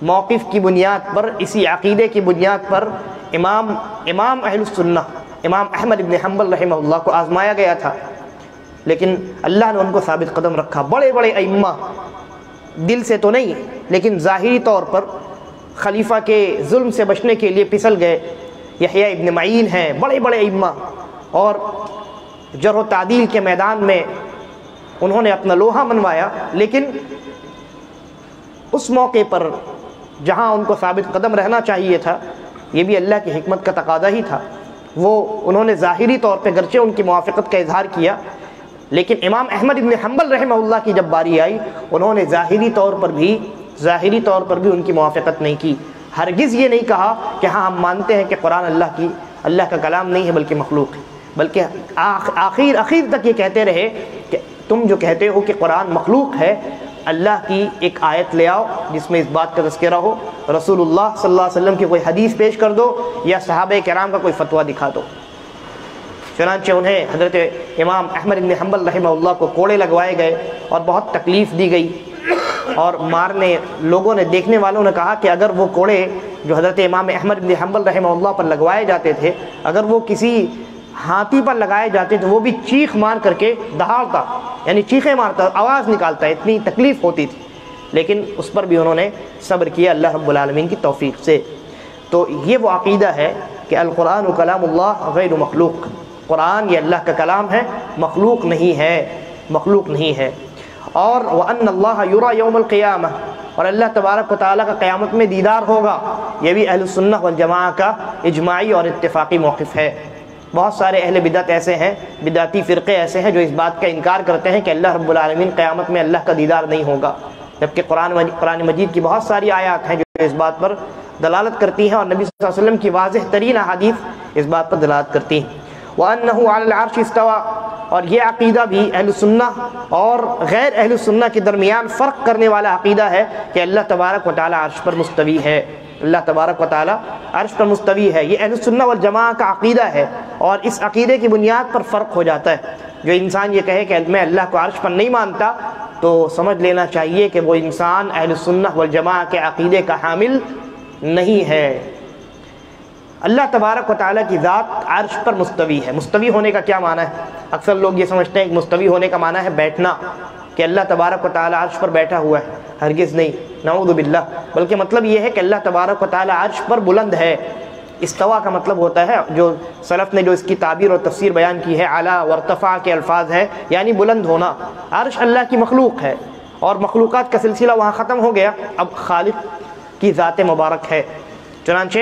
Speaker 1: موقف کی بنیاد پر، اسی عقیدے کی بنیاد پر امام اہل السنہ امام احمد بن حنبل رحمہ اللہ کو آزمایا گیا تھا، لیکن اللہ نے ان کو ثابت قدم رکھا۔ بڑے بڑے ائمہ، دل سے تو نہیں لیکن ظاہری طور پر خلیفہ کے ظلم سے بچنے کے لیے پھسل گئے۔ یحییٰ ابن معین ہیں، بڑے بڑے ائمہ، اور جرح و تعدیل کے میدان میں انہوں نے اپنا لوہا منوایا، لیکن اس موقع پر جہاں ان کو ثابت قدم رہنا چاہیے تھا، یہ بھی اللہ کی حکمت کا تقاضا ہی تھا، وہ انہوں نے ظاہری طور پہ گرچہ ان کی موافقت کا اظہار کیا، لیکن امام احمد ابن حنبل رحمہ اللہ کی جب باری آئی، انہوں نے ظاہری طور پر بھی ان کی موافقت نہیں کی، ہرگز یہ نہیں کہا کہ ہاں ہم مانتے ہیں کہ قرآن اللہ کا کلام نہیں ہے بلکہ مخلوق ہے، بلکہ آخر تک یہ کہتے رہے کہ تم جو کہتے ہو کہ قرآن مخلوق ہے، اللہ کی ایک آیت لے آؤ جس میں اس بات کا تذکرہ ہو، رسول اللہ صلی اللہ علیہ وسلم کی کوئی حدیث پیش کر دو یا صحابہ کرام کا کوئی فتویٰ دکھا دو۔ چنانچہ انہیں حضرت امام احمد بن حنبل رحمہ اللہ کو کوڑے لگوائے گئے اور بہت تکلیف دی گئی، اور لوگوں نے، دیکھنے والوں نے کہا کہ اگر وہ کوڑے جو حضرت امام احمد بن حنبل رحمہ اللہ پر لگوائے جاتے تھے، اگر وہ کسی ہاتھی پر لگائے جاتے تو وہ بھی چیخ مار کر کے دہاڑتا، یعنی چیخیں مارتا، آواز نکالتا، اتنی تکلیف ہوتی تھی، لیکن اس پر بھی انہوں نے صبر کیا اللہ رب العالمین کی توفیق سے۔ تو یہ وہ عقیدہ ہے کہ القرآن کلام اللہ غیر مخلوق، قرآن یہ اللہ کا کلام ہے، مخلوق نہیں ہے۔ اور وَأَنَّ اللَّهَ يُرَى يَوْمَ الْقِيَامَةِ، اور اللہ تبارک و تعالیٰ کا قیامت میں دیدار ہوگا، یہ بھی اہل سنہ والجماعہ کا اجماعی اور اتفاقی موقف ہے۔ بہت سارے اہل بدعت ایسے ہیں، بدعتی فرقے ایسے ہیں جو اس بات کا انکار کرتے ہیں کہ اللہ رب العالمین قیامت میں اللہ کا دیدار نہیں ہوگا، جبکہ قرآن مجید کی بہت ساری آیات ہیں جو اس بات پر دلالت کرتی ہیں، اور نبی صلی اللہ علیہ وسلم کی واضح ترین احادیث اس بات پر دلالت کرتی ہیں۔ وَأَنَّهُ عَلَى الْعَرْشِ اسْتَوَى، اور یہ عقیدہ بھی اہل سنہ اور غیر اہل سنہ کے درمیان فرق کرنے والا عقیدہ ہے کہ اللہ تبارک و تعالی عرش پر مستوی ہے، اللہ تبارک و تعالی عرش پر مستوی ہے، یہ اہل سنہ والجماعہ کا عقیدہ ہے۔ اور اس عقیدے کی بنیاد پر فرق ہو جاتا ہے، جو انسان یہ کہے کہ میں اللہ کو عرش پر نہیں مانتا، تو سمجھ لینا چاہیے کہ وہ انسان اہل سنہ والجماعہ کے عقیدے کا حامل نہیں ہے۔ اللہ تبارک و تعالیٰ کی ذات عرش پر مستوی ہے۔ مستوی ہونے کا کیا معنی ہے؟ اکثر لوگ یہ سمجھتے ہیں کہ مستوی ہونے کا معنی ہے بیٹھنا، کہ اللہ تبارک و تعالیٰ عرش پر بیٹھا ہوا ہے، ہرگز نہیں، نعوذ باللہ، بلکہ مطلب یہ ہے کہ اللہ تبارک و تعالیٰ عرش پر بلند ہے۔ استوا کا مطلب ہوتا ہے، جو سلف نے جو اس کی تعبیر اور تفسیر بیان کی ہے، اعلیٰ وارتفاع کے الفاظ ہے، یعنی بلند ہونا۔ عرش اللہ کی مخلوق ہے، اور مخلوقات کا سلسلہ وہاں ختم ہو گیا، اب خالق کی ذات مبارک ہے۔ چنانچہ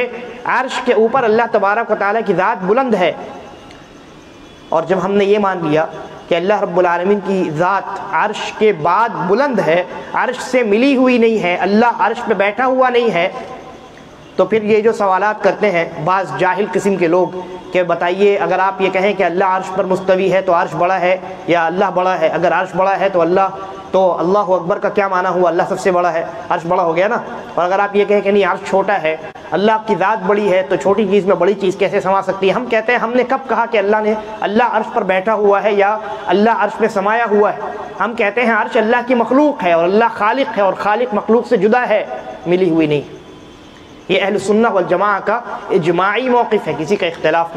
Speaker 1: عرش کے اوپر اللہ تبارک و تعالیٰ کی ذات بلند ہے، اور جب ہم نے یہ مان لیا کہ اللہ رب العالمین کی ذات عرش کے بعد بلند ہے، عرش سے ملی ہوئی نہیں ہے، اللہ عرش پہ بیٹھا ہوا نہیں ہے، تو پھر یہ جو سوالات کرتے ہیں بعض جاہل قسم کے لوگ کہ بتائیے اگر آپ یہ کہیں کہ اللہ عرش پر مستوی ہے تو عرش بڑا ہے یا اللہ بڑا ہے، اگر عرش بڑا ہے تو اللہ اکبر کا کیا معنی ہوا؟ اللہ سب سے بڑا ہے، عرش بڑا ہو گیا نا۔ اور اگر آپ یہ کہیں کہ نہیں عرش چھوٹا ہے، اللہ کی ذات بڑی ہے، تو چھوٹی چیز میں بڑی چیز کیسے سما سکتی ہے؟ ہم کہتے ہیں ہم نے کب کہا کہ اللہ عرش پر بیٹھا ہوا ہے یا اللہ عرش پہ سمایا ہوا ہے؟ ہم کہتے ہیں عرش اللہ کی مخلوق ہے، اور اللہ خالق ہے، اور خالق مخلوق سے جدا ہے، ملی ہوئی نہیں۔ یہ اہل سنہ والجماعہ کا اجماعی موقف ہے، کسی کا اختلاف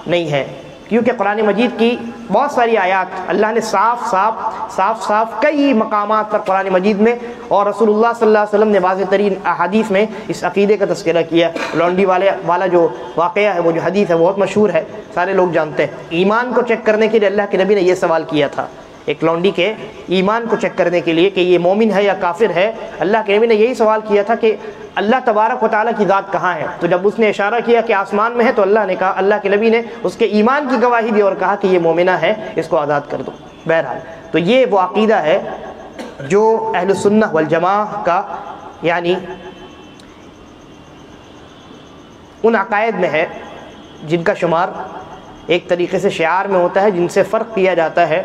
Speaker 1: نہیں ہے، کیونکہ قرآن مجید کی بہت ساری آیات اللہ نے صاف کئی مقامات پر قرآن مجید میں، اور رسول اللہ صلی اللہ علیہ وسلم نے واضح ترین احادیث میں اس عقیدے کا تذکرہ کیا۔ لونڈی والا جو واقعہ ہے، وہ جو حدیث ہے بہت مشہور ہے، سارے لوگ جانتے ہیں۔ ایمان کو چیک کرنے کے لیے اللہ کے نبی نے یہ سوال کیا تھا، ایک لونڈی کے ایمان کو چیک کرنے کے لیے کہ یہ مومن ہے یا کافر ہے، اللہ کے نبی نے یہی سوال کیا تھا کہ اللہ تبارک و تعالیٰ کی ذات کہاں ہے؟ تو جب اس نے اشارہ کیا کہ آسمان میں ہے، تو اللہ کے نبی نے اس کے ایمان کی گواہی دی اور کہا کہ یہ مومنہ ہے، اس کو آزاد کر دو۔ بہرحال تو یہ وہ عقیدہ ہے جو اہل سنہ والجماعہ کا، یعنی ان عقائد میں ہے جن کا شمار ایک طریقے سے شعار میں ہوتا ہے، جن سے فرق کیا جاتا ہے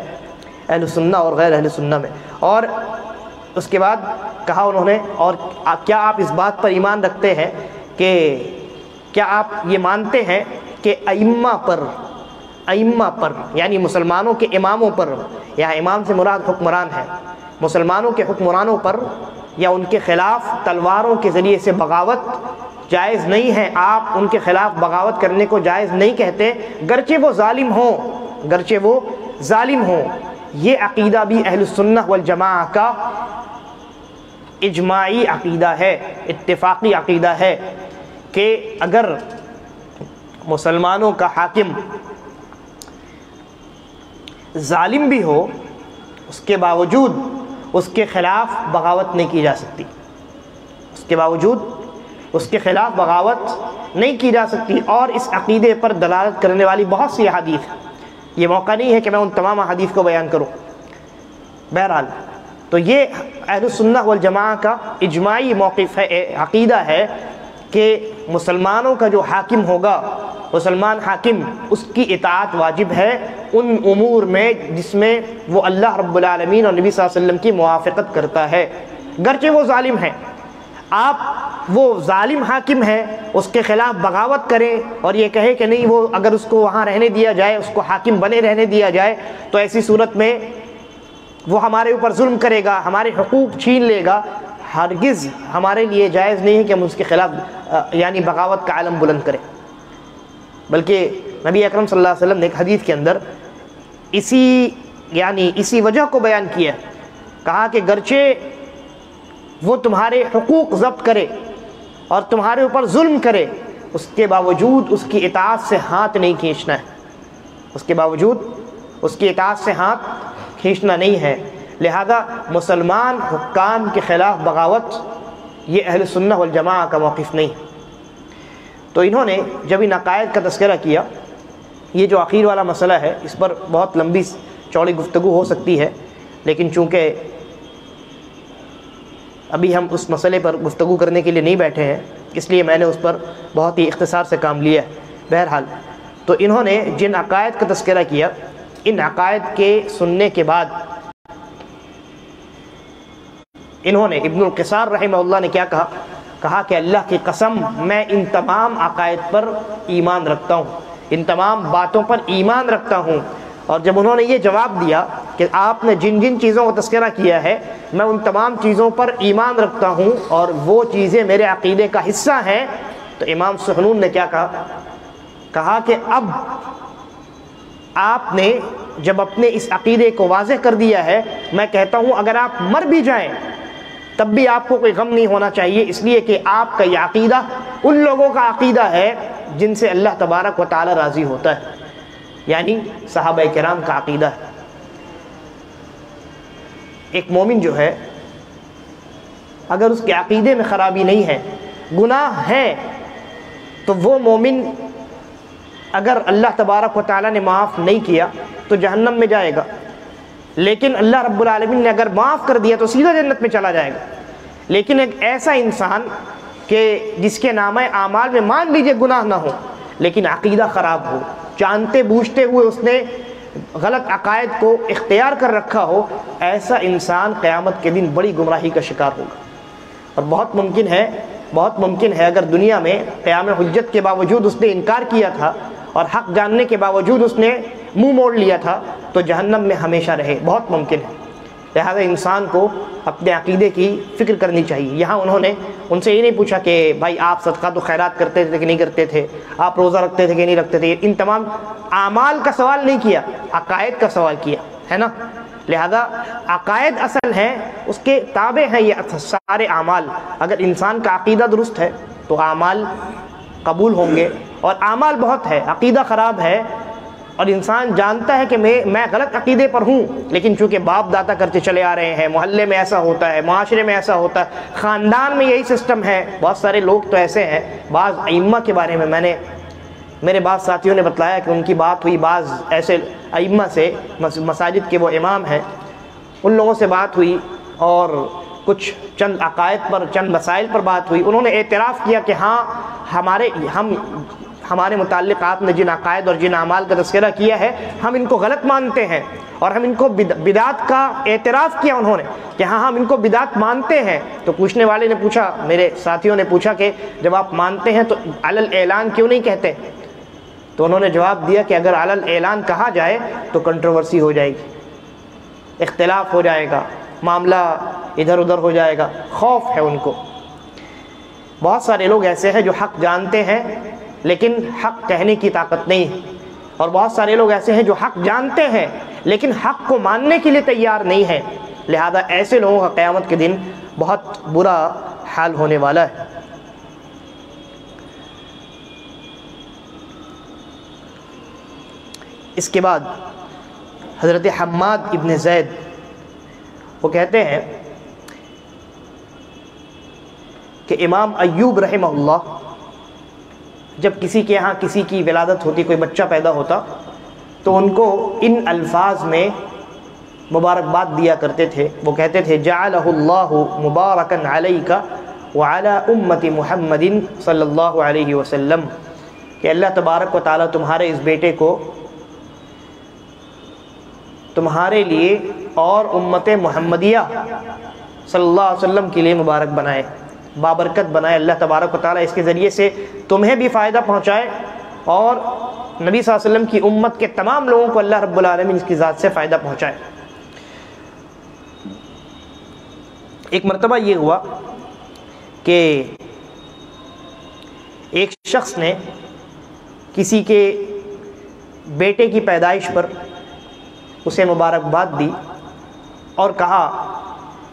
Speaker 1: اہل سنہ اور غیر اہل سنہ میں۔ اور اس کے بعد کہا انہوں نے، اور کیا آپ اس بات پر ایمان رکھتے ہیں کہ کیا آپ یہ مانتے ہیں کہ ائمہ پر یعنی مسلمانوں کے اماموں پر، یا امام سے مراد حکمران ہے، مسلمانوں کے حکمرانوں پر یا ان کے خلاف تلواروں کے ذریعے سے بغاوت جائز نہیں ہے؟ آپ ان کے خلاف بغاوت کرنے کو جائز نہیں کہتے، گرچہ وہ ظالم ہوں۔ یہ عقیدہ بھی اہل سنہ والجماعہ کا اجماعی عقیدہ ہے، اتفاقی عقیدہ ہے کہ اگر مسلمانوں کا حاکم ظالم بھی ہو، اس کے باوجود اس کے خلاف بغاوت نہیں کی جا سکتی، اور اس عقیدے پر دلالت کرنے والی بہت سی احادیث ہیں۔ یہ موقع نہیں ہے کہ میں ان تمام احادیث کو بیان کروں۔ بہرحال تو یہ اہل السنہ والجماعہ کا اجماعی موقف ہے، عقیدہ ہے کہ مسلمانوں کا جو حاکم ہوگا، مسلمان حاکم، اس کی اطاعت واجب ہے ان امور میں جس میں وہ اللہ رب العالمین اور نبی صلی اللہ علیہ وسلم کی موافقت کرتا ہے، گرچہ وہ ظالم ہے۔ آپ وہ ظالم حاکم ہے اس کے خلاف بغاوت کریں اور یہ کہے کہ نہیں، وہ اگر اس کو وہاں رہنے دیا جائے، اس کو حاکم بنے رہنے دیا جائے تو ایسی صورت میں وہ ہمارے اوپر ظلم کرے گا، ہمارے حقوق چھین لے گا، ہرگز ہمارے لیے جائز نہیں ہے کہ ہم اس کے خلاف یعنی بغاوت کا علم بلند کریں۔ بلکہ نبی اکرم صلی اللہ علیہ وسلم نے ایک حدیث کے اندر اسی وجہ کو بیان کیا، کہا کہ گرچہ وہ تمہارے حقوق ضبط کرے اور تمہارے اوپر ظلم کرے، اس کے باوجود اس کی اطاعت سے ہاتھ نہیں کھینچنا ہے، اس کے باوجود اس کی اطاعت سے ہاتھ کھینچنا نہیں ہے۔ لہذا مسلمان حکام کے خلاف بغاوت یہ اہل سنہ والجماعہ کا موقف نہیں۔ تو انہوں نے جب ان عقائد کا تذکرہ کیا، یہ جو عقید والا مسئلہ ہے اس پر بہت لمبی چوڑی گفتگو ہو سکتی ہے، لیکن چونکہ ابھی ہم اس مسئلے پر گفتگو کرنے کے لیے نہیں بیٹھے ہیں، اس لیے میں نے اس پر بہت ہی اختصار سے کام لیا ہے۔ بہرحال تو انہوں نے جن عقائد کا تذکرہ کیا، ان عقائد کے سننے کے بعد انہوں نے ابن القصار رحمہ اللہ نے کیا کہا کہ اللہ کی قسم میں ان تمام عقائد پر ایمان رکھتا ہوں، ان تمام باتوں پر ایمان رکھتا ہوں۔ اور جب انہوں نے یہ جواب دیا کہ آپ نے جن جن چیزوں کا تذکرہ کیا ہے میں ان تمام چیزوں پر ایمان رکھتا ہوں اور وہ چیزیں میرے عقیدے کا حصہ ہیں، تو امام سحنون نے کیا کہا کہ اب آپ نے جب اپنے اس عقیدے کو واضح کر دیا ہے، میں کہتا ہوں اگر آپ مر بھی جائیں تب بھی آپ کو کوئی غم نہیں ہونا چاہیے، اس لیے کہ آپ کا یہ عقیدہ ان لوگوں کا عقیدہ ہے جن سے اللہ تبارک و تعالی راضی ہوتا ہے، یعنی صحابہ کرام کا عقیدہ ہے۔ ایک مومن جو ہے اگر اس کے عقیدے میں خرابی نہیں ہے، گناہ ہے، تو وہ مومن اگر اللہ تبارک و تعالیٰ نے معاف نہیں کیا تو جہنم میں جائے گا، لیکن اللہ رب العالمین نے اگر معاف کر دیا تو سیدھا جنت میں چلا جائے گا۔ لیکن ایک ایسا انسان کہ جس کے نامہ اعمال میں مان لیجئے گناہ نہ ہو لیکن عقیدہ خراب ہو، جانتے بوجھتے ہوئے اس نے غلط عقائد کو اختیار کر رکھا ہو، ایسا انسان قیامت کے دن بڑی گمراہی کا شکار ہوگا۔ اور بہت ممکن ہے اگر دنیا میں قیام حجت کے باوجود اس نے انکار کیا تھا اور حق جاننے کے باوجود اس نے منہ موڑ لیا تھا تو جہنم میں ہمیشہ رہے، بہت ممکن ہے۔ لہذا انسان کو اپنے عقیدے کی فکر کرنی چاہیے۔ یہاں انہوں نے ان سے یہ نہیں پوچھا کہ بھائی آپ صدقہ تو خیرات کرتے تھے کہ نہیں کرتے تھے، آپ روزہ رکھتے تھے کہ نہیں رکھتے تھے، ان تمام اعمال کا سوال نہیں کیا، عقائد کا سوال کیا ہے نا۔ لہذا عقائد اصل ہیں، اس کے تابع ہیں یہ سارے اعمال۔ اگر انسان کا عقیدہ درست ہے تو اعمال قبول ہوں گے، اور اعمال بہت ہے، عقیدہ خراب ہے اور انسان جانتا ہے کہ میں غلط عقیدے پر ہوں، لیکن چونکہ باپ دادا کرتے چلے آ رہے ہیں، محلے میں ایسا ہوتا ہے، معاشرے میں ایسا ہوتا ہے، خاندان میں یہی سسٹم ہے۔ بہت سارے لوگ تو ایسے ہیں، بعض ائمہ کے بارے میں میرے بعض ساتھیوں نے بتلایا کہ ان کی بات ہوئی بعض ایسے ائمہ سے، مساجد کے وہ امام ہیں، ان لوگوں سے بات ہوئی اور کچھ چند عقائد پر، چند مسائل پر بات ہوئی۔ انہوں نے اعتراف کیا کہ ہاں ہمارے متعلق آپ نے جن عقائد اور جن اعمال کا تذکرہ کیا ہے ہم ان کو غلط مانتے ہیں، اور ہم ان کو بدعت کا اعتراف کیا انہوں نے کہ ہاں ہم ان کو بدعت مانتے ہیں۔ تو پوچھنے والے نے پوچھا، میرے ساتھیوں نے پوچھا کہ جب آپ مانتے ہیں تو علی الاعلان کیوں نہیں کہتے؟ تو انہوں نے جواب دیا کہ اگر علی الاعلان کہا جائے تو کنٹروورسی ہو جائے گی، اختلاف ہو جائے گا، معاملہ ادھر ادھر ہو جائے گا، خوف ہے ان کو۔ بہت سارے لوگ ایسے ہیں جو حق جانتے ہیں لیکن حق کہنے کی طاقت نہیں ہے، اور بہت سارے لوگ ایسے ہیں جو حق جانتے ہیں لیکن حق کو ماننے کے لیے تیار نہیں ہیں۔ لہذا ایسے لوگوں کا قیامت کے دن بہت برا حال ہونے والا ہے۔ اس کے بعد حضرت حماد ابن زید وہ کہتے ہیں کہ امام ایوب رحمہ اللہ جب کسی کے یہاں کسی کی ولادت ہوتی، کوئی بچہ پیدا ہوتا تو ان کو ان الفاظ میں مبارکباد دیا کرتے تھے. وہ کہتے تھے جعلہ اللہ مبارکن علیک وعلی امت محمد صلی اللہ علیہ وسلم، کہ اللہ تبارک و تعالیٰ تمہارے اس بیٹے کو تمہارے لیے اور امت محمدیہ صلی اللہ علیہ وسلم کے لیے مبارک بنائے، بابرکت بنائے. اللہ تبارک و تعالیٰ اس کے ذریعے سے تمہیں بھی فائدہ پہنچائے اور نبی صلی اللہ علیہ وسلم کی امت کے تمام لوگوں کو اللہ رب العالمین اس کی ذات سے فائدہ پہنچائے. ایک مرتبہ یہ ہوا کہ ایک شخص نے کسی کے بیٹے کی پیدائش پر اسے مبارکباد دی اور کہا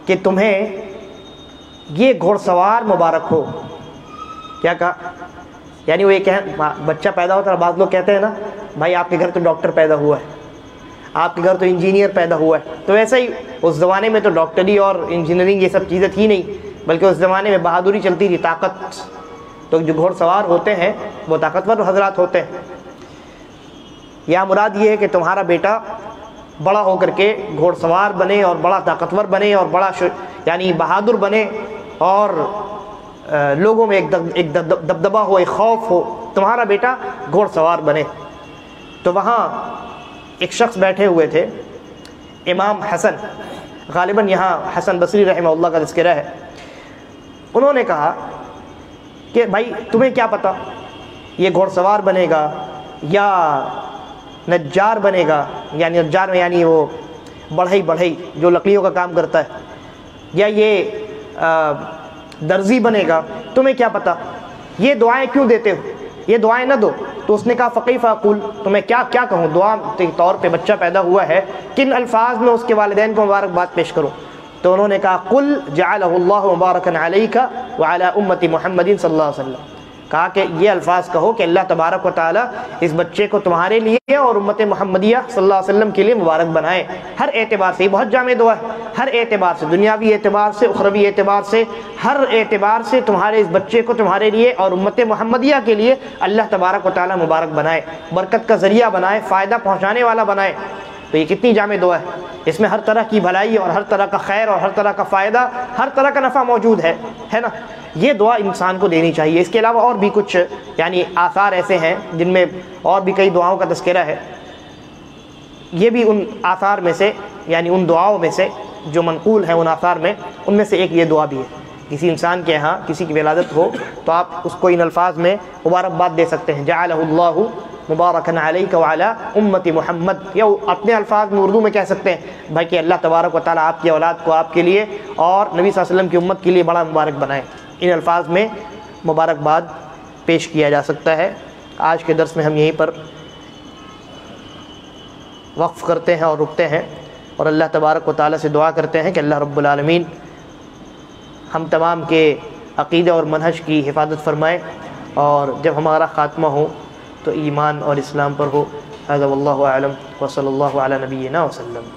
Speaker 1: کہ تمہیں یہ گھوڑ سوار مبارک ہو. کیا کہا؟ یعنی وہ یہ بچہ پیدا ہوتا ہے، بعض لوگ کہتے ہیں نا بھائی آپ کے گھر تو ڈاکٹر پیدا ہوا ہے، آپ کے گھر تو انجینئر پیدا ہوا ہے. تو ایسا ہی اس زمانے میں تو ڈاکٹری اور انجینئرنگ یہ سب چیزیں تھی نہیں، بلکہ اس زمانے میں بہادری چلتی تھی، طاقت. تو جو گھوڑ سوار ہوتے ہیں وہ طاقتور حضرات ہوتے ہیں. یا مراد یہ ہے کہ تمہارا بیٹا بڑا ہو کر کے گھوڑ سوار بنے اور بڑا طاقتور بنے اور بڑا یعنی بہادر بنے اور لوگوں میں ایک دبدبہ ہو، ایک خوف ہو، تمہارا بیٹا گھوڑ سوار بنے. تو وہاں ایک شخص بیٹھے ہوئے تھے، امام حسن، غالباً یہاں حسن بصری رحمہ اللہ کا تذکرہ ہے. انہوں نے کہا کہ بھائی تمہیں کیا پتہ یہ گھوڑ سوار بنے گا یا نجار بنے گا، یعنی نجار میں یعنی وہ بڑھئی جو لکڑیوں کا کام کرتا ہے، یا یہ درزی بنے گا، تمہیں کیا پتہ، یہ دعائیں کیوں دیتے ہو، یہ دعائیں نہ دو. تو اس نے کہا فقیف اقول، تو میں کیا کہوں، دعا کے طور پہ بچہ پیدا ہوا ہے، کن الفاظ میں اس کے والدین کو مبارکباد پیش کروں. تو انہوں نے کہا قل جعلہ اللہ مبارکن علیک وعلی امت محمد صلی اللہ علیہ وسلم. کہا کہ یہ الفاظ کہو کہ اللہ تبارک و تعالیٰ اس بچے کو تمہارے لیے اور امت محمدیہ صلی اللہ علیہ وسلم کے لیے مبارک بنائے. ہر اعتبار سے یہ بہت جامع دعا ہے، ہر اعتبار سے، دنیاوی اعتبار سے، اخروی اعتبار سے، ہر اعتبار سے تمہارے اس بچے کو تمہارے لیے اور امت محمدیہ کے لیے اللہ تبارک و تعالیٰ مبارک بنائے، برکت کا ذریعہ بنائے، فائدہ پہنچانے والا بنائے. تو یہ کتنی جامع دعا ہے، اس میں ہر طرح کی بھلائی اور ہر طرح کا خیر اور ہر طرح کا فائدہ، ہر طرح کا نفع موجود ہے نا. یہ دعا انسان کو دینی چاہیے. اس کے علاوہ اور بھی کچھ یعنی آثار ایسے ہیں جن میں اور بھی کئی دعاؤں کا تذکرہ ہے. یہ بھی ان آثار میں سے یعنی ان دعاؤں میں سے جو منقول ہیں ان آثار میں، ان میں سے ایک یہ دعا بھی ہے. کسی انسان کے ہاں کسی کی ولادت ہو تو آپ اس کو ان الفاظ میں مبارکباد دے سکتے ہیں، جعلہ اللہ مبارکن علیک وعلی امت محمد، یا اپنے الفاظ میں اردو میں کہہ سکتے ہیں بھائی کہ اللہ تبارک و تعالیٰ آپ کی اولاد کو آپ کے لیے اور نبی صلی اللہ علیہ وسلم کی امت کے لیے بڑا مبارک بنائے. ان الفاظ میں مبارکباد پیش کیا جا سکتا ہے. آج کے درس میں ہم یہیں پر وقف کرتے ہیں اور رکتے ہیں، اور اللہ تبارک و تعالیٰ سے دعا کرتے ہیں کہ اللہ رب العالمین ہم تمام کے عقیدہ اور منہج کی حفاظت فرمائے، اور جب ہمارا خاتمہ ہو تو ایمان اور اسلام پر ہو. هذا واللہ اعلم وصلی اللہ علی نبینا وسلم.